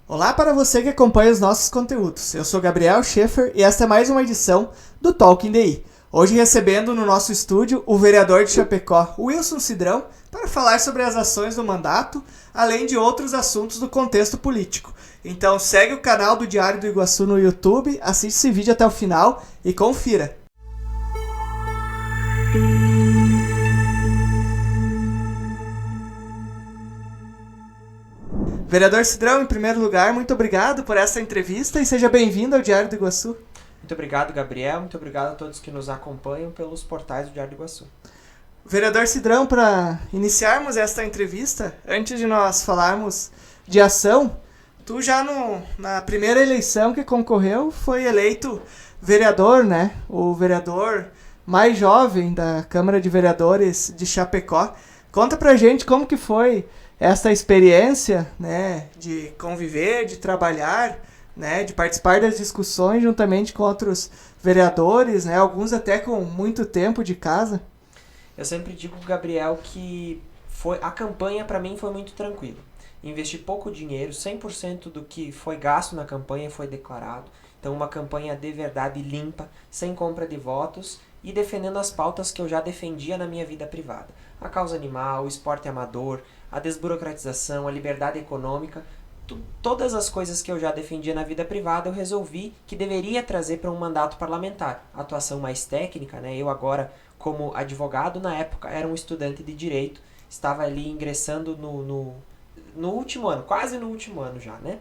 Olá para você que acompanha os nossos conteúdos. Eu sou Gabriel Schaefer e esta é mais uma edição do Talking DI. Hoje recebendo no nosso estúdio o vereador de Chapecó, Wilson Cidrão, para falar sobre as ações do mandato, além de outros assuntos do contexto político. Então segue o canal do Diário do Iguaçu no YouTube, assiste esse vídeo até o final e confira. Vereador Cidrão, em primeiro lugar, muito obrigado por essa entrevista e seja bem-vindo ao Diário do Iguaçu. Muito obrigado, Gabriel. Muito obrigado a todos que nos acompanham pelos portais do Diário do Iguaçu. Vereador Cidrão, para iniciarmos esta entrevista, antes de nós falarmos de ação, tu já na primeira eleição que concorreu foi eleito vereador, né? O vereador mais jovem da Câmara de Vereadores de Chapecó. Conta pra gente como que foi essa experiência, né, de conviver, de trabalhar, né, de participar das discussões juntamente com outros vereadores, né, alguns até com muito tempo de casa. Eu sempre digo, Gabriel, que a campanha para mim foi muito tranquila. Investi pouco dinheiro, 100% do que foi gasto na campanha foi declarado. Então uma campanha de verdade limpa, sem compra de votos e defendendo as pautas que eu já defendia na minha vida privada. A causa animal, o esporte amador, a desburocratização, a liberdade econômica, todas as coisas que eu já defendia na vida privada eu resolvi que deveria trazer para um mandato parlamentar. A atuação mais técnica, né? Eu agora como advogado, na época era um estudante de direito, estava ali ingressando no último ano, quase no último ano já, né?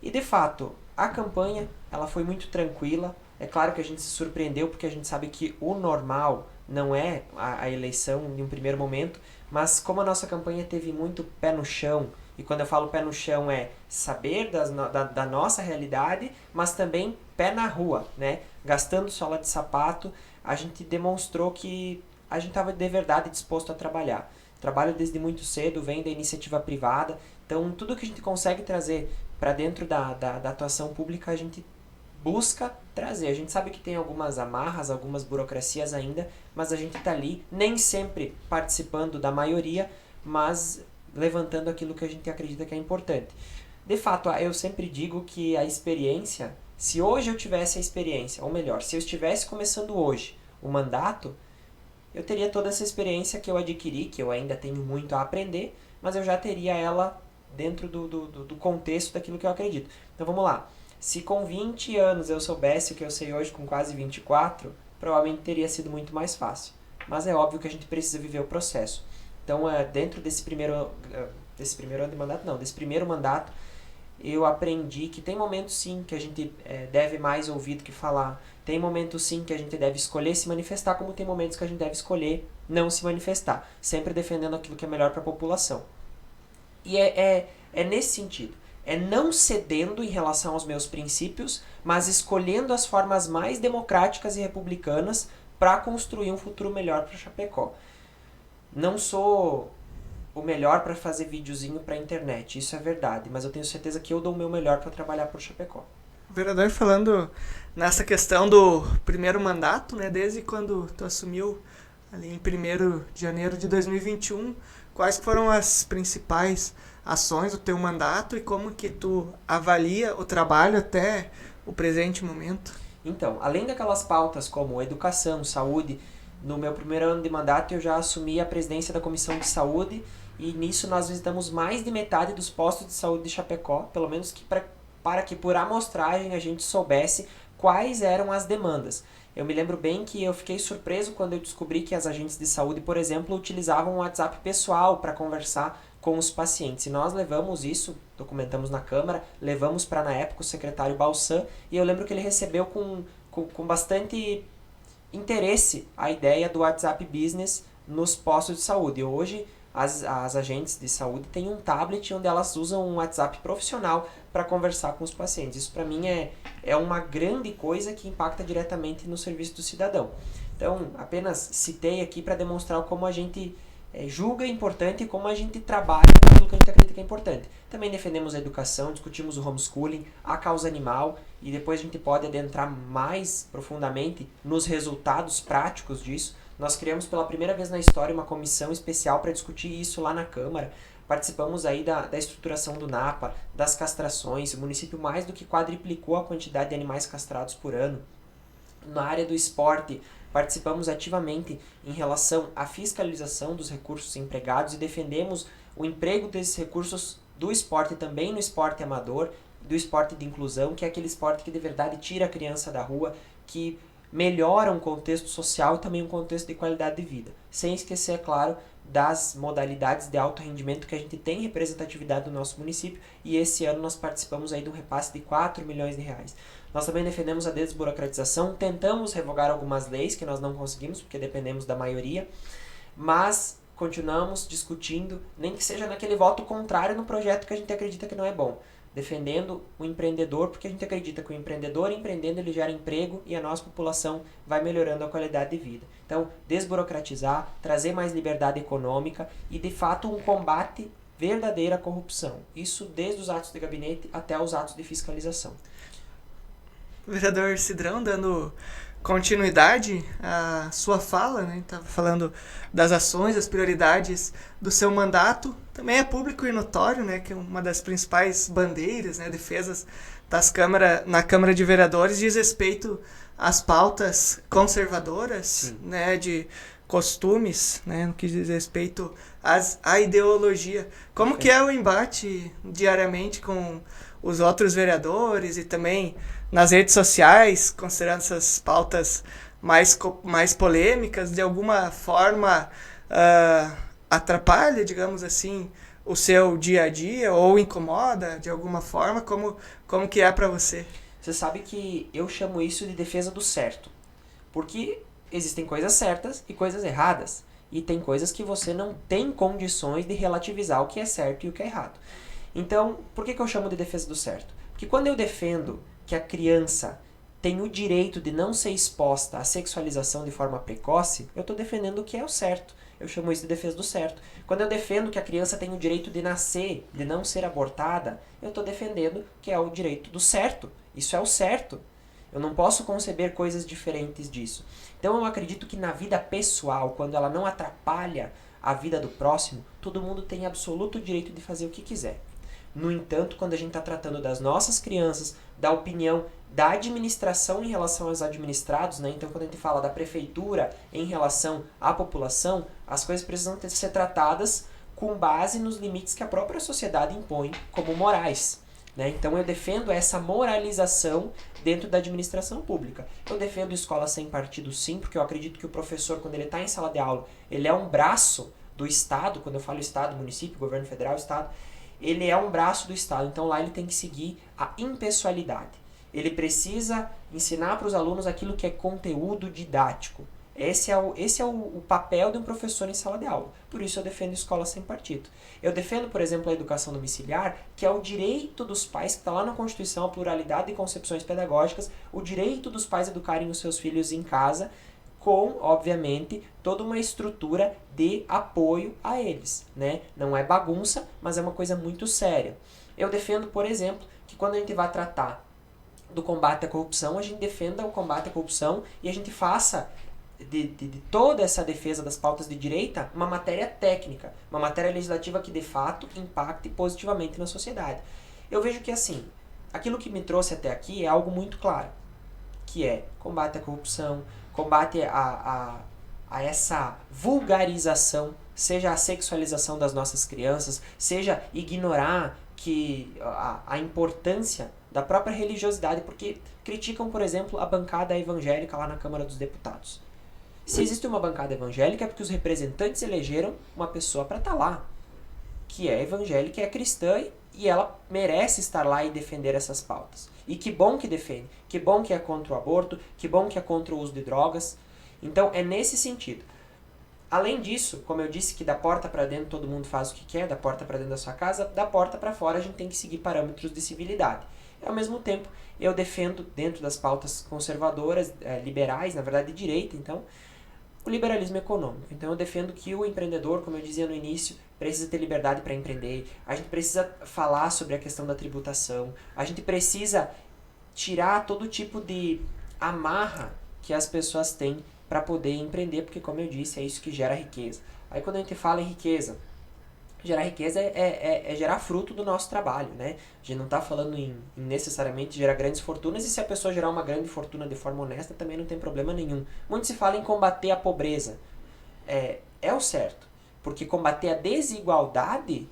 E de fato, a campanha ela foi muito tranquila. É claro que a gente se surpreendeu porque a gente sabe que o normal não é a eleição em um primeiro momento, mas como a nossa campanha teve muito pé no chão, e quando eu falo pé no chão é saber da nossa realidade, mas também pé na rua, né? Gastando sola de sapato, a gente demonstrou que a gente estava de verdade disposto a trabalhar. Trabalho desde muito cedo, vem da iniciativa privada, então tudo que a gente consegue trazer para dentro da atuação pública a gente busca trazer. A gente sabe que tem algumas amarras, algumas burocracias ainda, mas a gente está ali, nem sempre participando da maioria, mas levantando aquilo que a gente acredita que é importante. De fato, eu sempre digo que a experiência, se hoje eu tivesse a experiência, ou melhor, se eu estivesse começando hoje o mandato, eu teria toda essa experiência que eu adquiri, que eu ainda tenho muito a aprender, mas eu já teria ela dentro do contexto daquilo que eu acredito. Então vamos lá. Se com 20 anos eu soubesse o que eu sei hoje com quase 24, provavelmente teria sido muito mais fácil. Mas é óbvio que a gente precisa viver o processo. Então, dentro desse primeiro ano de mandato, não, desse primeiro mandato, eu aprendi que tem momentos sim que a gente deve mais ouvir do que falar. Tem momentos sim que a gente deve escolher se manifestar, como tem momentos que a gente deve escolher não se manifestar. Sempre defendendo aquilo que é melhor para a população. E é nesse sentido. É não cedendo em relação aos meus princípios, mas escolhendo as formas mais democráticas e republicanas para construir um futuro melhor para Chapecó. Não sou o melhor para fazer videozinho para a internet, isso é verdade, mas eu tenho certeza que eu dou o meu melhor para trabalhar por Chapecó. Vereador, falando nessa questão do primeiro mandato, né, desde quando tu assumiu ali em 1º de janeiro de 2021, quais foram as principais ações do teu mandato e como que tu avalia o trabalho até o presente momento? Então, além daquelas pautas como educação, saúde, no meu primeiro ano de mandato eu já assumi a presidência da Comissão de Saúde e nisso nós visitamos mais de metade dos postos de saúde de Chapecó, pelo menos que para que por amostragem a gente soubesse quais eram as demandas. Eu me lembro bem que eu fiquei surpreso quando eu descobri que as agentes de saúde, por exemplo, utilizavam o WhatsApp pessoal para conversar com os pacientes. E nós levamos isso, documentamos na Câmara, levamos para, na época, o secretário Balsan, e eu lembro que ele recebeu com bastante interesse a ideia do WhatsApp Business nos postos de saúde. Hoje, as agentes de saúde têm um tablet onde elas usam um WhatsApp profissional para conversar com os pacientes. Isso para mim é uma grande coisa que impacta diretamente no serviço do cidadão. Então, apenas citei aqui para demonstrar como a gente julga importante e como a gente trabalha com aquilo que a gente acredita que é importante. Também defendemos a educação, discutimos o homeschooling, a causa animal e depois a gente pode adentrar mais profundamente nos resultados práticos disso. Nós criamos pela primeira vez na história uma comissão especial para discutir isso lá na Câmara. participamos aí da estruturação do NAPA, das castrações, o município mais do que quadriplicou a quantidade de animais castrados por ano. Na área do esporte, participamos ativamente em relação à fiscalização dos recursos empregados e defendemos o emprego desses recursos do esporte também no esporte amador, do esporte de inclusão, que é aquele esporte que de verdade tira a criança da rua, que melhora um contexto social e também um contexto de qualidade de vida. Sem esquecer, é claro, das modalidades de alto rendimento que a gente tem representatividade no nosso município, e esse ano nós participamos aí de um repasse de 4 milhões de reais. Nós também defendemos a desburocratização, tentamos revogar algumas leis que nós não conseguimos, porque dependemos da maioria, mas continuamos discutindo, nem que seja naquele voto contrário no projeto que a gente acredita que não é bom. Defendendo o empreendedor, porque a gente acredita que o empreendedor empreendendo ele gera emprego e a nossa população vai melhorando a qualidade de vida. Então, desburocratizar, trazer mais liberdade econômica e, de fato, um combate verdadeiro à corrupção. Isso desde os atos de gabinete até os atos de fiscalização. Vereador Cidrão, dando continuidade à sua fala, né? Estava falando das ações, das prioridades do seu mandato. Também é público e notório, né, que uma das principais bandeiras, né, defesas na Câmara de Vereadores diz respeito às pautas conservadoras, né, de costumes, né, no que diz respeito à ideologia. Como que é o embate diariamente com os outros vereadores e também nas redes sociais, considerando essas pautas mais polêmicas, de alguma forma atrapalha, digamos assim, o seu dia a dia ou incomoda de alguma forma? Como que é para você? Você sabe que eu chamo isso de defesa do certo, porque existem coisas certas e coisas erradas, e tem coisas que você não tem condições de relativizar o que é certo e o que é errado. Então, por que eu chamo de defesa do certo? Porque quando eu defendo que a criança tem o direito de não ser exposta à sexualização de forma precoce, eu estou defendendo o que é o certo. Eu chamo isso de defesa do certo. Quando eu defendo que a criança tem o direito de nascer, de não ser abortada, eu estou defendendo que é o direito do certo. Isso é o certo. Eu não posso conceber coisas diferentes disso. Então eu acredito que na vida pessoal, quando ela não atrapalha a vida do próximo, todo mundo tem absoluto direito de fazer o que quiser. No entanto, quando a gente está tratando das nossas crianças, da opinião da administração em relação aos administrados, né? Então quando a gente fala da prefeitura em relação à população, as coisas precisam ser tratadas com base nos limites que a própria sociedade impõe como morais. Né? Então eu defendo essa moralização dentro da administração pública. Eu defendo escola sem partido sim, porque eu acredito que o professor, quando ele está em sala de aula, ele é um braço do Estado. Quando eu falo Estado, município, governo federal, Estado, ele é um braço do Estado, então lá ele tem que seguir a impessoalidade. Ele precisa ensinar para os alunos aquilo que é conteúdo didático. Esse é o papel de um professor em sala de aula. Por isso eu defendo escola sem partido. Eu defendo, por exemplo, a educação domiciliar, que é o direito dos pais, que está lá na Constituição, a pluralidade de concepções pedagógicas, o direito dos pais educarem os seus filhos em casa, com, obviamente, toda uma estrutura de apoio a eles, né? Não é bagunça, mas é uma coisa muito séria. Eu defendo, por exemplo, que quando a gente vai tratar do combate à corrupção, a gente defenda o combate à corrupção e a gente faça de toda essa defesa das pautas de direita uma matéria técnica, uma matéria legislativa que de fato impacte positivamente na sociedade. Eu vejo que assim, aquilo que me trouxe até aqui é algo muito claro, que é combate à corrupção, combate a essa vulgarização, seja a sexualização das nossas crianças, seja ignorar que a importância da própria religiosidade, porque criticam, por exemplo, a bancada evangélica lá na Câmara dos Deputados. Se existe uma bancada evangélica é porque os representantes elegeram uma pessoa para estar lá, que é evangélica, é cristã e ela merece estar lá e defender essas pautas. E que bom que defende, que bom que é contra o aborto, que bom que é contra o uso de drogas. Então é nesse sentido. Além disso, como eu disse que da porta para dentro todo mundo faz o que quer, da porta para dentro da sua casa, da porta para fora a gente tem que seguir parâmetros de civilidade. Ao mesmo tempo, eu defendo dentro das pautas conservadoras, liberais, na verdade de direita, então, o liberalismo econômico. Então eu defendo que o empreendedor, como eu dizia no início, precisa ter liberdade para empreender, a gente precisa falar sobre a questão da tributação, a gente precisa tirar todo tipo de amarra que as pessoas têm para poder empreender, porque como eu disse, é isso que gera riqueza. Aí quando a gente fala em riqueza, Gerar riqueza é gerar fruto do nosso trabalho, né? A gente não está falando em necessariamente gerar grandes fortunas, e se a pessoa gerar uma grande fortuna de forma honesta, também não tem problema nenhum. Muito se fala em combater a pobreza. É o certo, porque combater a desigualdade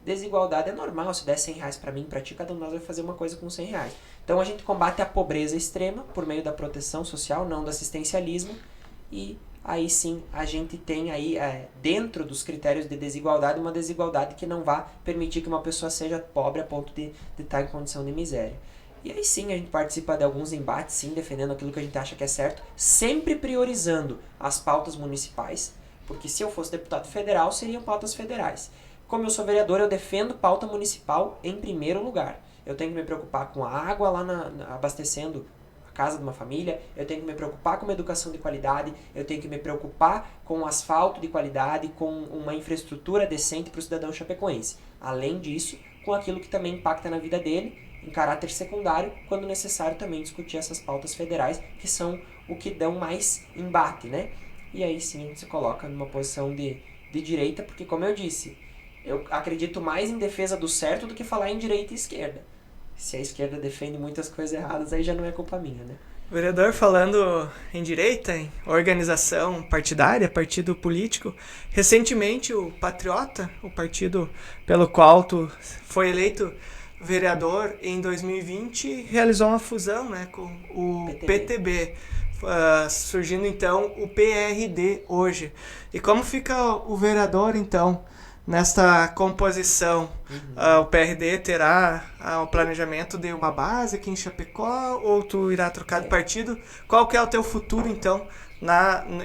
é normal. Se der 100 reais para mim, para ti, cada um de nós vai fazer uma coisa com 100 reais. Então a gente combate a pobreza extrema por meio da proteção social, não do assistencialismo, e aí sim a gente tem aí, dentro dos critérios de desigualdade, uma desigualdade que não vá permitir que uma pessoa seja pobre a ponto de estar em condição de miséria. E aí sim a gente participa de alguns embates, sim, defendendo aquilo que a gente acha que é certo, sempre priorizando as pautas municipais, porque se eu fosse deputado federal, seriam pautas federais. Como eu sou vereador, eu defendo pauta municipal em primeiro lugar. Eu tenho que me preocupar com a água lá abastecendo a casa de uma família, eu tenho que me preocupar com uma educação de qualidade, eu tenho que me preocupar com um asfalto de qualidade, com uma infraestrutura decente para o cidadão chapecoense. Além disso, com aquilo que também impacta na vida dele, em caráter secundário, quando necessário também discutir essas pautas federais, que são o que dão mais embate, né? E aí sim a gente se coloca numa posição de direita, porque como eu disse, eu acredito mais em defesa do certo do que falar em direita e esquerda. Se a esquerda defende muitas coisas erradas, aí já não é culpa minha, né? Vereador, falando em direita, em organização partidária, partido político, recentemente o Patriota, o partido pelo qual tu foi eleito vereador em 2020, realizou uma fusão, né, com o PTB, surgindo então o PRD hoje. E como fica o vereador então nesta composição? O PRD terá o planejamento de uma base aqui em Chapecó, ou tu irá trocar de partido? Qual que é o teu futuro então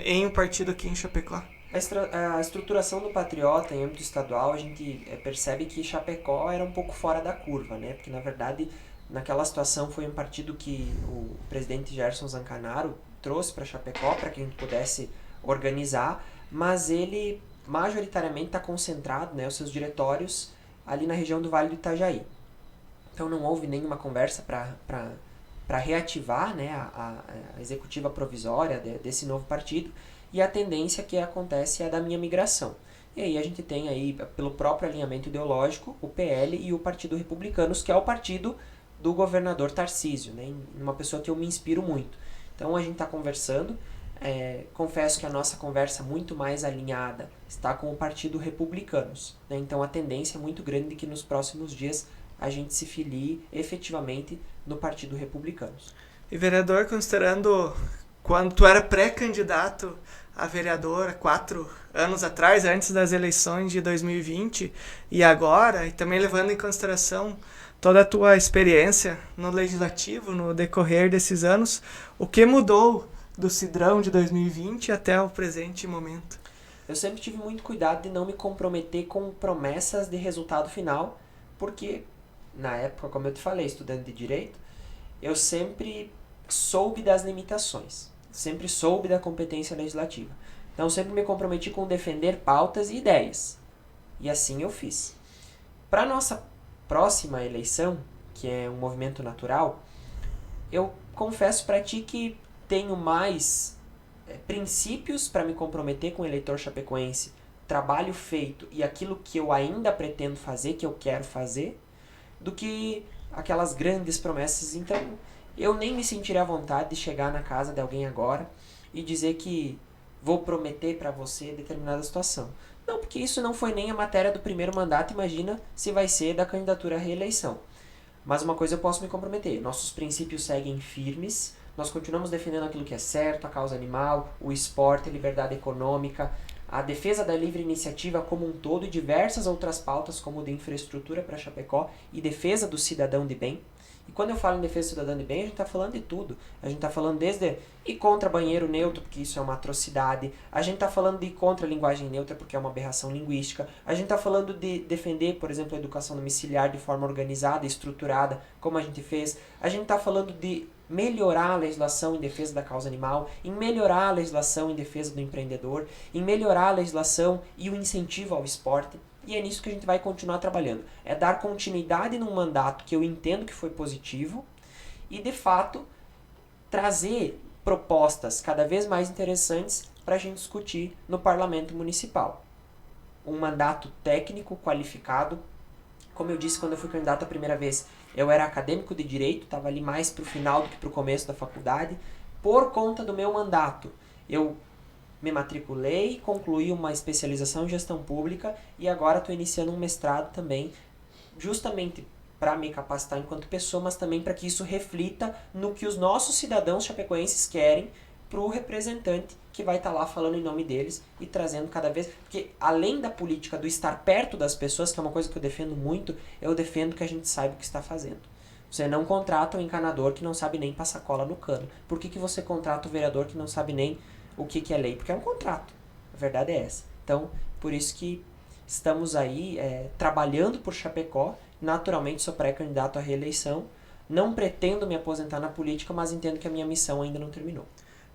em um partido aqui em Chapecó? A estruturação do Patriota em âmbito estadual, a gente percebe que Chapecó era um pouco fora da curva, né? Porque, na verdade, naquela situação foi um partido que o presidente Gerson Zancanaro trouxe para Chapecó para que a gente pudesse organizar, mas ele majoritariamente está concentrado, né, os seus diretórios ali na região do Vale do Itajaí. Então não houve nenhuma conversa para reativar, né, a executiva provisória desse novo partido, e a tendência que acontece é a da minha migração. E aí a gente tem aí, pelo próprio alinhamento ideológico, o PL e o Partido Republicanos, que é o partido do governador Tarcísio, né, uma pessoa que eu me inspiro muito. Então a gente está conversando, confesso que a nossa conversa muito mais alinhada está com o Partido Republicanos, né, então a tendência é muito grande de que nos próximos dias a gente se filie efetivamente no Partido Republicanos. E vereador, considerando quando tu era pré-candidato a vereador há 4 anos atrás, antes das eleições de 2020, e agora, e também levando em consideração toda a tua experiência no legislativo, no decorrer desses anos, o que mudou do Cidrão de 2020 até o presente momento? Eu sempre tive muito cuidado de não me comprometer com promessas de resultado final, porque na época, como eu te falei, estudante de Direito, eu sempre soube das limitações, sempre soube da competência legislativa. Então sempre me comprometi com defender pautas e ideias, e assim eu fiz. Para nossa próxima eleição, que é um movimento natural, eu confesso para ti que tenho mais princípios para me comprometer com o eleitor chapecoense, trabalho feito e aquilo que eu ainda pretendo fazer, que eu quero fazer, do que aquelas grandes promessas. Então eu nem me sentirei à vontade de chegar na casa de alguém agora e dizer que vou prometer para você determinada situação. Não, porque isso não foi nem a matéria do primeiro mandato, imagina se vai ser da candidatura à reeleição. Mas uma coisa eu posso me comprometer, nossos princípios seguem firmes, nós continuamos defendendo aquilo que é certo, a causa animal, o esporte, a liberdade econômica, a defesa da livre iniciativa como um todo e diversas outras pautas como o de infraestrutura para Chapecó e defesa do cidadão de bem. E quando eu falo em defesa do cidadão de bem, a gente está falando de tudo. A gente está falando desde ir contra banheiro neutro, porque isso é uma atrocidade. A gente está falando de ir contra a linguagem neutra, porque é uma aberração linguística. A gente está falando de defender, por exemplo, a educação domiciliar de forma organizada, estruturada, como a gente fez. A gente está falando de melhorar a legislação em defesa da causa animal, em melhorar a legislação em defesa do empreendedor, em melhorar a legislação e o incentivo ao esporte. E é nisso que a gente vai continuar trabalhando. É dar continuidade num mandato que eu entendo que foi positivo e, de fato, trazer propostas cada vez mais interessantes para a gente discutir no parlamento municipal. um mandato técnico, qualificado. Como eu disse quando eu fui candidato a primeira vez, eu era acadêmico de Direito, estava ali mais para o final do que para o começo da faculdade. Por conta do meu mandato, eu me matriculei, concluí uma especialização em Gestão Pública e agora estou iniciando um mestrado também, justamente para me capacitar enquanto pessoa, mas também para que isso reflita no que os nossos cidadãos chapecoenses querem para o representante que vai estar lá falando em nome deles e trazendo cada vez... Porque além da política do estar perto das pessoas, que é uma coisa que eu defendo muito, eu defendo que a gente saiba o que está fazendo. Você não contrata um encanador que não sabe nem passar cola no cano. Por que você contrata um vereador que não sabe nem o que é lei? Porque é um contrato. A verdade é essa. Então, por isso que estamos aí trabalhando por Chapecó. Naturalmente, sou pré-candidato à reeleição. Não pretendo me aposentar na política, mas entendo que a minha missão ainda não terminou.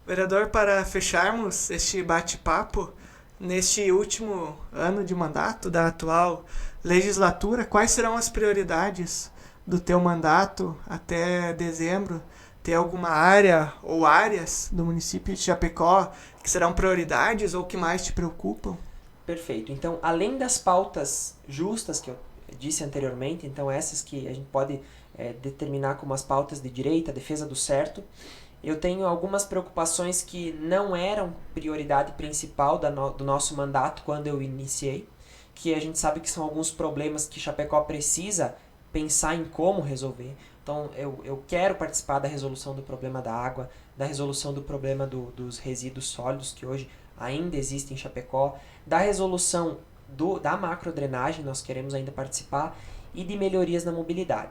Vereador, para fecharmos este bate-papo, neste último ano de mandato da atual legislatura, quais serão as prioridades do teu mandato até dezembro? Tem alguma área ou áreas do município de Chapecó que serão prioridades ou que mais te preocupam? Perfeito. Então, além das pautas justas que eu disse anteriormente, então essas que a gente pode determinar como as pautas de direita, defesa do certo, eu tenho algumas preocupações que não eram prioridade principal do nosso mandato quando eu iniciei, que a gente sabe que são alguns problemas que Chapecó precisa pensar em como resolver. Então, eu quero participar da resolução do problema da água, da resolução do problema dos resíduos sólidos, que hoje ainda existem em Chapecó, da resolução da macrodrenagem, nós queremos ainda participar, e de melhorias na mobilidade.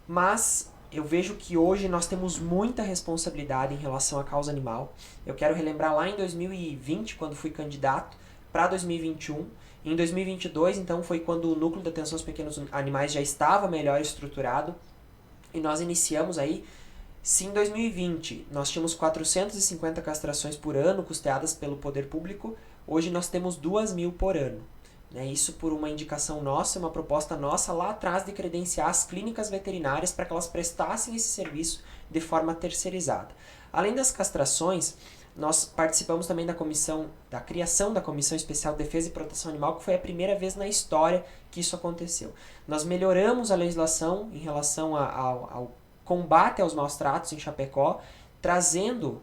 Mas eu vejo que hoje nós temos muita responsabilidade em relação à causa animal. Eu quero relembrar lá em 2020, quando fui candidato, para 2021. Em 2022, então, foi quando o Núcleo de Atenção aos Pequenos Animais já estava melhor estruturado. E nós iniciamos aí, se em 2020 nós tínhamos 450 castrações por ano custeadas pelo poder público, hoje nós temos 2.000 por ano. Isso por uma indicação nossa, uma proposta nossa lá atrás de credenciar as clínicas veterinárias para que elas prestassem esse serviço de forma terceirizada. Além das castrações, nós participamos também da criação da Comissão Especial de Defesa e Proteção Animal, que foi a primeira vez na história que isso aconteceu. Nós melhoramos a legislação em relação ao combate aos maus tratos em Chapecó, trazendo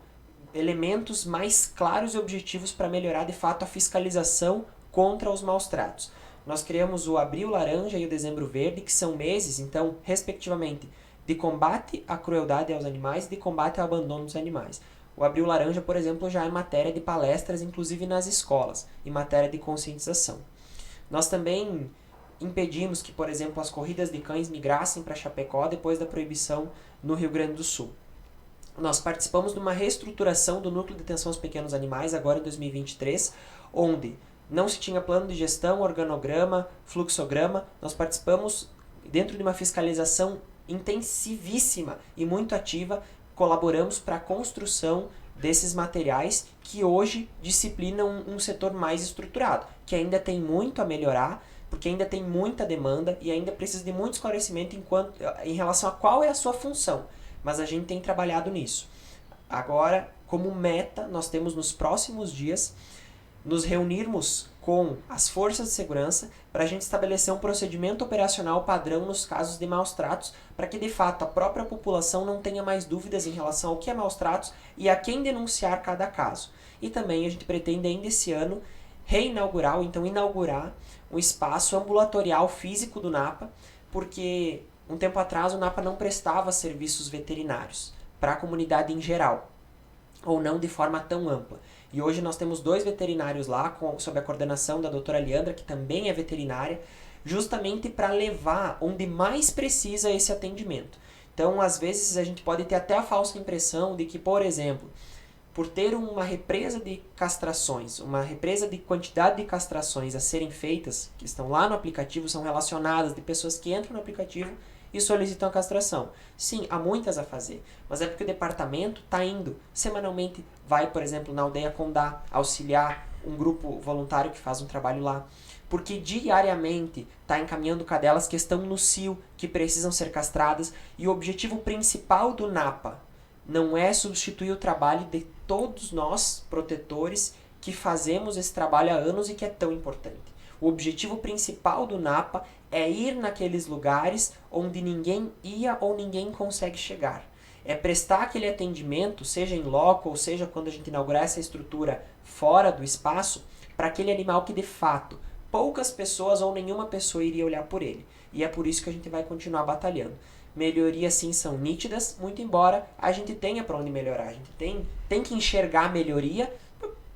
elementos mais claros e objetivos para melhorar de fato a fiscalização contra os maus tratos. Nós criamos o Abril Laranja e o Dezembro Verde, que são meses, então, respectivamente, de combate à crueldade aos animais e de combate ao abandono dos animais. O Abril Laranja, por exemplo, já é matéria de palestras, inclusive nas escolas, em matéria de conscientização. Nós também impedimos que, por exemplo, as corridas de cães migrassem para Chapecó depois da proibição no Rio Grande do Sul. Nós participamos de uma reestruturação do Núcleo de Atenção aos Pequenos Animais, agora em 2023, onde não se tinha plano de gestão, organograma, fluxograma. Nós participamos dentro de uma fiscalização intensivíssima e muito ativa, colaboramos para a construção desses materiais que hoje disciplinam um setor mais estruturado, que ainda tem muito a melhorar, porque ainda tem muita demanda e ainda precisa de muito esclarecimento em relação a qual é a sua função. Mas a gente tem trabalhado nisso. Agora, como meta, nós temos nos próximos dias nos reunirmos com as forças de segurança para a gente estabelecer um procedimento operacional padrão nos casos de maus tratos, para que de fato a própria população não tenha mais dúvidas em relação ao que é maus tratos e a quem denunciar cada caso. E também a gente pretende ainda esse ano inaugurar um espaço ambulatorial físico do NAPA, porque um tempo atrás o NAPA não prestava serviços veterinários para a comunidade em geral, ou não de forma tão ampla. E hoje nós temos 2 veterinários lá, sob a coordenação da doutora Leandra, que também é veterinária, justamente para levar onde mais precisa esse atendimento. Então, às vezes, a gente pode ter até a falsa impressão de que, por exemplo, por ter uma represa de castrações, uma represa de quantidade de castrações a serem feitas, que estão lá no aplicativo, são relacionadas de pessoas que entram no aplicativo e solicitam a castração. Sim, há muitas a fazer, mas é porque o departamento está indo semanalmente, vai, por exemplo, na aldeia Condá, auxiliar um grupo voluntário que faz um trabalho lá, porque diariamente está encaminhando cadelas que estão no cio, que precisam ser castradas, e o objetivo principal do NAPA não é substituir o trabalho de todos nós, protetores, que fazemos esse trabalho há anos e que é tão importante. O objetivo principal do NAPA é ir naqueles lugares onde ninguém ia ou ninguém consegue chegar. É prestar aquele atendimento, seja em loco ou seja quando a gente inaugurar essa estrutura fora do espaço, para aquele animal que de fato poucas pessoas ou nenhuma pessoa iria olhar por ele. E é por isso que a gente vai continuar batalhando. Melhorias sim são nítidas, muito embora a gente tenha para onde melhorar. A gente tem que enxergar a melhoria,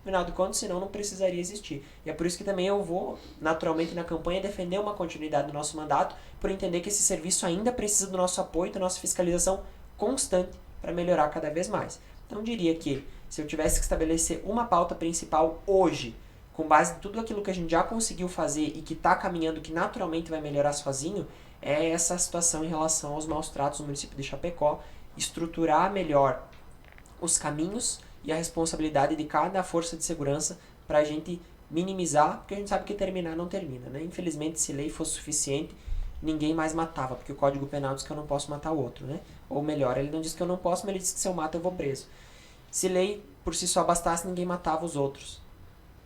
afinal de contas, senão não precisaria existir. E é por isso que também eu vou, naturalmente, na campanha defender uma continuidade do nosso mandato, por entender que esse serviço ainda precisa do nosso apoio, da nossa fiscalização constante para melhorar cada vez mais. Então diria que se eu tivesse que estabelecer uma pauta principal hoje, com base em tudo aquilo que a gente já conseguiu fazer e que está caminhando, que naturalmente vai melhorar sozinho, é essa situação em relação aos maus tratos no município de Chapecó, estruturar melhor os caminhos e a responsabilidade de cada força de segurança para a gente minimizar, porque a gente sabe que terminar não termina, né? Infelizmente, se lei fosse suficiente, ninguém mais matava, porque o Código Penal diz que eu não posso matar o outro, né? Ou melhor, ele não diz que eu não posso, mas ele diz que se eu mato eu vou preso. Se lei por si só bastasse, ninguém matava os outros.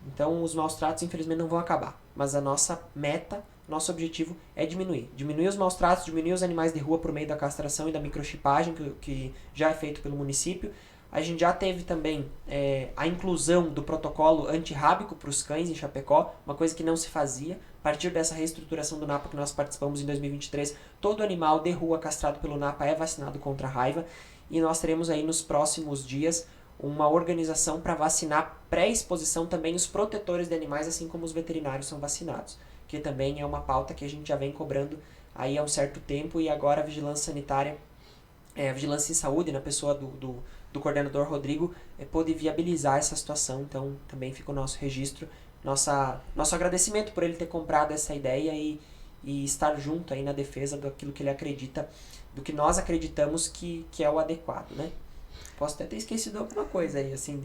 Então, os maus tratos, infelizmente, não vão acabar. Mas a nossa meta, nosso objetivo é diminuir. Diminuir os maus tratos, diminuir os animais de rua por meio da castração e da microchipagem, que já é feito pelo município. A gente já teve também a inclusão do protocolo antirrábico para os cães em Chapecó, uma coisa que não se fazia. A partir dessa reestruturação do NAPA que nós participamos em 2023, todo animal de rua castrado pelo NAPA é vacinado contra a raiva. E nós teremos aí nos próximos dias uma organização para vacinar pré-exposição também os protetores de animais, assim como os veterinários são vacinados, que também é uma pauta que a gente já vem cobrando aí há um certo tempo, e agora a vigilância sanitária, a vigilância em saúde, na pessoa do coordenador Rodrigo, pôde viabilizar essa situação. Então também fica o nosso registro, nosso agradecimento por ele ter comprado essa ideia e estar junto aí na defesa daquilo que ele acredita, do que nós acreditamos que é o adequado, né? Posso até ter esquecido alguma coisa aí, assim,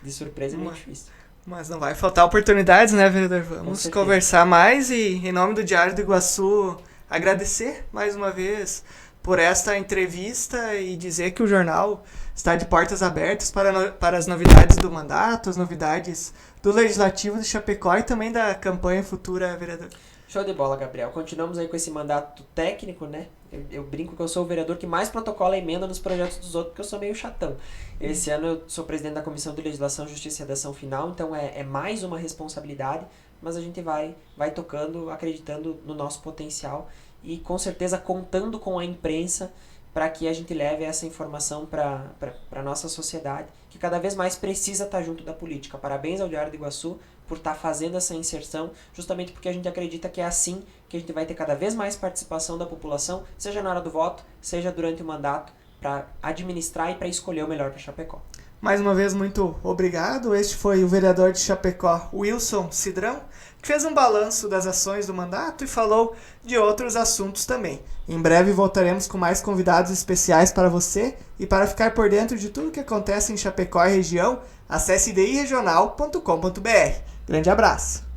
de surpresa, é meio difícil. Mas não vai faltar oportunidades, né, vereador? Vamos conversar mais e, em nome do Diário do Iguaçu, agradecer mais uma vez por esta entrevista e dizer que o jornal está de portas abertas para as novidades do mandato, as novidades do Legislativo de Chapecó e também da campanha futura, vereador. Show de bola, Gabriel. Continuamos aí com esse mandato técnico, né? Eu brinco que eu sou o vereador que mais protocola emenda nos projetos dos outros, porque eu sou meio chatão. Esse ano eu sou presidente da Comissão de Legislação, Justiça e Redação Final, então é mais uma responsabilidade, mas a gente vai tocando, acreditando no nosso potencial e com certeza contando com a imprensa para que a gente leve essa informação para a nossa sociedade, que cada vez mais precisa estar junto da política. Parabéns ao Diário do Iguaçu por estar fazendo essa inserção, justamente porque a gente acredita que é assim que a gente vai ter cada vez mais participação da população, seja na hora do voto, seja durante o mandato, para administrar e para escolher o melhor para Chapecó. Mais uma vez, muito obrigado. Este foi o vereador de Chapecó, Wilson Cidrão, que fez um balanço das ações do mandato e falou de outros assuntos também. Em breve voltaremos com mais convidados especiais para você, e para ficar por dentro de tudo que acontece em Chapecó e região, acesse diregional.com.br. Grande abraço!